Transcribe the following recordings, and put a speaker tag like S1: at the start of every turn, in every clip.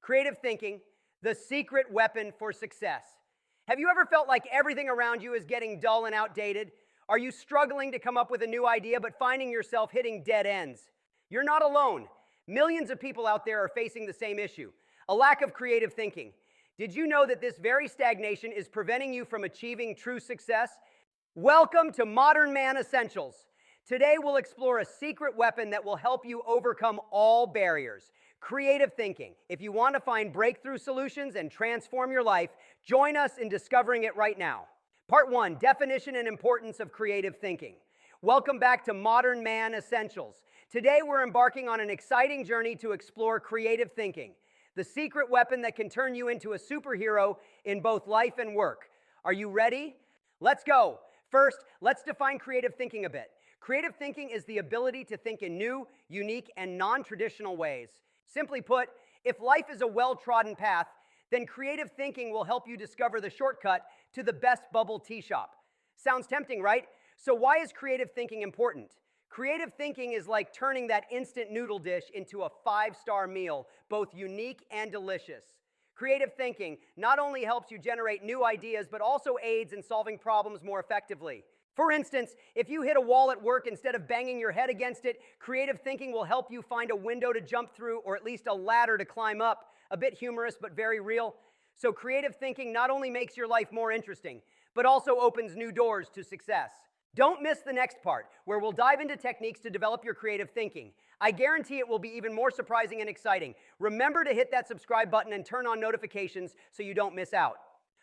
S1: Creative thinking, the secret weapon for success. Have you ever felt like everything around you is getting dull and outdated? Are you struggling to come up with a new idea but finding yourself hitting dead ends? You're not alone. Millions of people out there are facing the same issue, a lack of creative thinking. Did you know that this very stagnation is preventing you from achieving true success? Welcome to Modern Man Essentials. Today we'll explore a secret weapon that will help you overcome all barriers. Creative thinking. If you want to find breakthrough solutions and transform your life, join us in discovering it right now. Part 1, definition and importance of creative thinking. Welcome back to Modern Man Essentials. Today we're embarking on an exciting journey to explore creative thinking, the secret weapon that can turn you into a superhero in both life and work. Are you ready? Let's go. First, let's define creative thinking a bit. Creative thinking is the ability to think in new, unique, and non-traditional ways. Simply put, if life is a well-trodden path, then creative thinking will help you discover the shortcut to the best bubble tea shop. Sounds tempting, right? So why is creative thinking important? Creative thinking is like turning that instant noodle dish into a 5-star meal, both unique and delicious. Creative thinking not only helps you generate new ideas, but also aids in solving problems more effectively. For instance, if you hit a wall at work instead of banging your head against it, creative thinking will help you find a window to jump through or at least a ladder to climb up. A bit humorous, but very real. So creative thinking not only makes your life more interesting, but also opens new doors to success. Don't miss the next part, where we'll dive into techniques to develop your creative thinking. I guarantee it will be even more surprising and exciting. Remember to hit that subscribe button and turn on notifications so you don't miss out.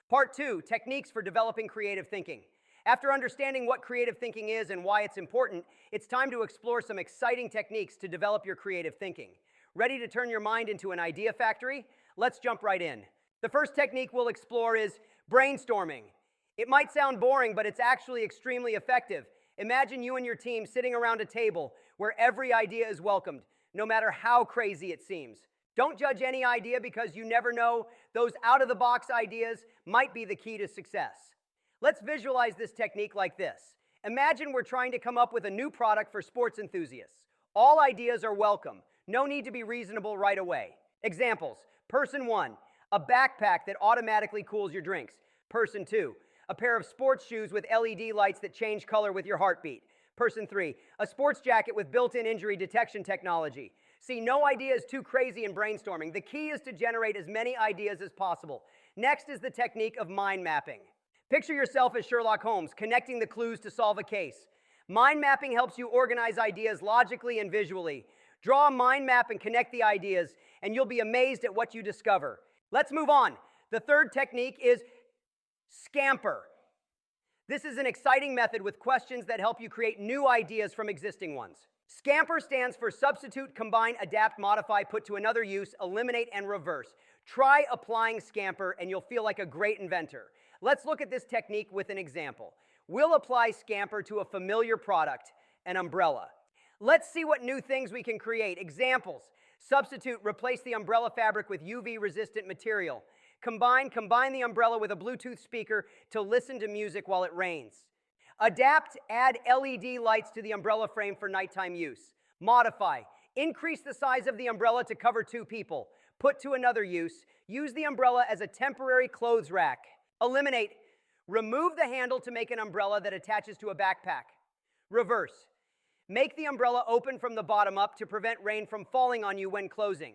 S1: Part 2, techniques for developing creative thinking. After understanding what creative thinking is and why it's important, it's time to explore some exciting techniques to develop your creative thinking. Ready to turn your mind into an idea factory? Let's jump right in. The first technique we'll explore is brainstorming. It might sound boring, but it's actually extremely effective. Imagine you and your team sitting around a table where every idea is welcomed, no matter how crazy it seems. Don't judge any idea because you never know. Those out-of-the-box ideas might be the key to success. Let's visualize this technique like this. Imagine we're trying to come up with a new product for sports enthusiasts. All ideas are welcome. No need to be reasonable right away. Examples. Person 1, a backpack that automatically cools your drinks. Person 2, a pair of sports shoes with LED lights that change color with your heartbeat. Person 3, a sports jacket with built-in injury detection technology. See, no idea is too crazy in brainstorming. The key is to generate as many ideas as possible. Next is the technique of mind mapping. Picture yourself as Sherlock Holmes, connecting the clues to solve a case. Mind mapping helps you organize ideas logically and visually. Draw a mind map and connect the ideas, and you'll be amazed at what you discover. Let's move on. The third technique is scamper. This is an exciting method with questions that help you create new ideas from existing ones. Scamper stands for substitute, combine, adapt, modify, put to another use, eliminate, and reverse. Try applying scamper and you'll feel like a great inventor. Let's look at this technique with an example. We'll apply scamper to a familiar product, an umbrella. Let's see what new things we can create. Examples. Substitute, replace the umbrella fabric with UV-resistant material. Combine the umbrella with a Bluetooth speaker to listen to music while it rains. Adapt, add LED lights to the umbrella frame for nighttime use. Modify, increase the size of the umbrella to cover 2 people. Put to another use, use the umbrella as a temporary clothes rack. Eliminate, remove the handle to make an umbrella that attaches to a backpack. Reverse, make the umbrella open from the bottom up to prevent rain from falling on you when closing.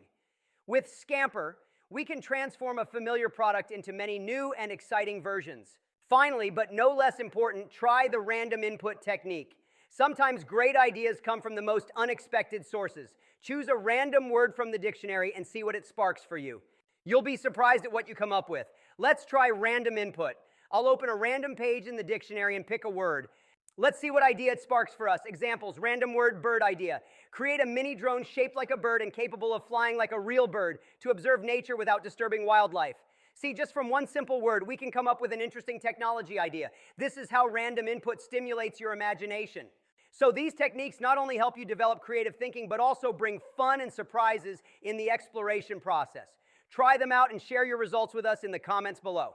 S1: With Scamper, we can transform a familiar product into many new and exciting versions. Finally, but no less important, try the random input technique. Sometimes great ideas come from the most unexpected sources. Choose a random word from the dictionary and see what it sparks for you. You'll be surprised at what you come up with. Let's try random input. I'll open a random page in the dictionary and pick a word. Let's see what idea it sparks for us. Examples, random word, bird idea. Create a mini drone shaped like a bird and capable of flying like a real bird to observe nature without disturbing wildlife. See, just from one simple word, we can come up with an interesting technology idea. This is how random input stimulates your imagination. So these techniques not only help you develop creative thinking, but also bring fun and surprises in the exploration process. Try them out and share your results with us in the comments below.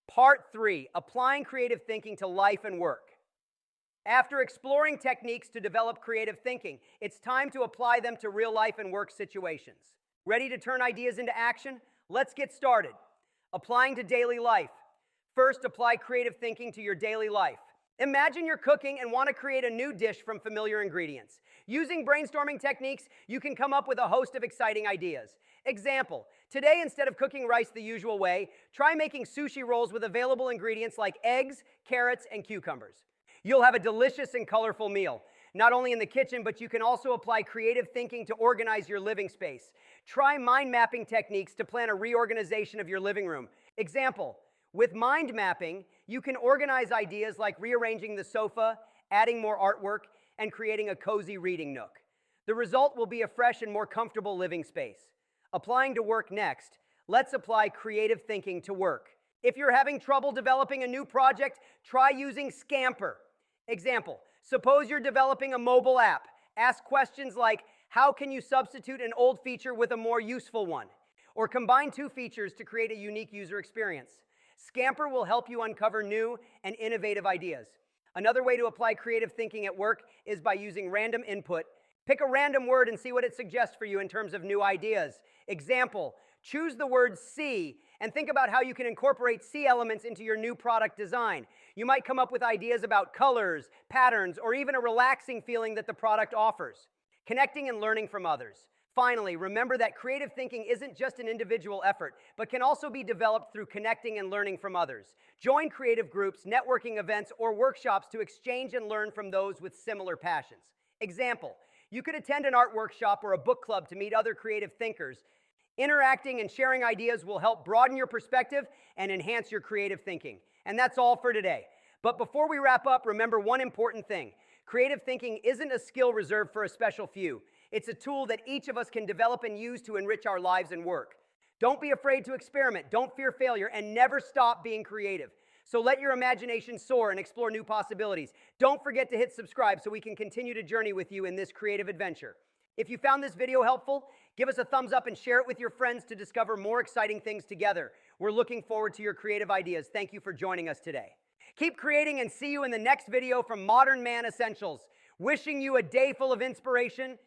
S1: Part 3, applying creative thinking to life and work. After exploring techniques to develop creative thinking, it's time to apply them to real life and work situations. Ready to turn ideas into action? Let's get started. Applying to daily life. First, apply creative thinking to your daily life. Imagine you're cooking and want to create a new dish from familiar ingredients. Using brainstorming techniques, you can come up with a host of exciting ideas. Example, today instead of cooking rice the usual way, try making sushi rolls with available ingredients like eggs, carrots, and cucumbers. You'll have a delicious and colorful meal, not only in the kitchen, but you can also apply creative thinking to organize your living space. Try mind mapping techniques to plan a reorganization of your living room. Example, with mind mapping, you can organize ideas like rearranging the sofa, adding more artwork, and creating a cozy reading nook. The result will be a fresh and more comfortable living space. Applying to work next, let's apply creative thinking to work. If you're having trouble developing a new project, try using Scamper. Example, suppose you're developing a mobile app. Ask questions like, how can you substitute an old feature with a more useful one? Or combine two features to create a unique user experience. Scamper will help you uncover new and innovative ideas. Another way to apply creative thinking at work is by using random input. Pick a random word and see what it suggests for you in terms of new ideas. Example, choose the word see and think about how you can incorporate see elements into your new product design. You might come up with ideas about colors, patterns, or even a relaxing feeling that the product offers. Connecting and learning from others. Finally, remember that creative thinking isn't just an individual effort, but can also be developed through connecting and learning from others. Join creative groups, networking events, or workshops to exchange and learn from those with similar passions. Example, you could attend an art workshop or a book club to meet other creative thinkers. Interacting and sharing ideas will help broaden your perspective and enhance your creative thinking. And that's all for today. But before we wrap up, remember one important thing. Creative thinking isn't a skill reserved for a special few. It's a tool that each of us can develop and use to enrich our lives and work. Don't be afraid to experiment, don't fear failure, and never stop being creative. So let your imagination soar and explore new possibilities. Don't forget to hit subscribe so we can continue to journey with you in this creative adventure. If you found this video helpful, give us a thumbs up and share it with your friends to discover more exciting things together. We're looking forward to your creative ideas. Thank you for joining us today. Keep creating and see you in the next video from Modern Man Essentials. Wishing you a day full of inspiration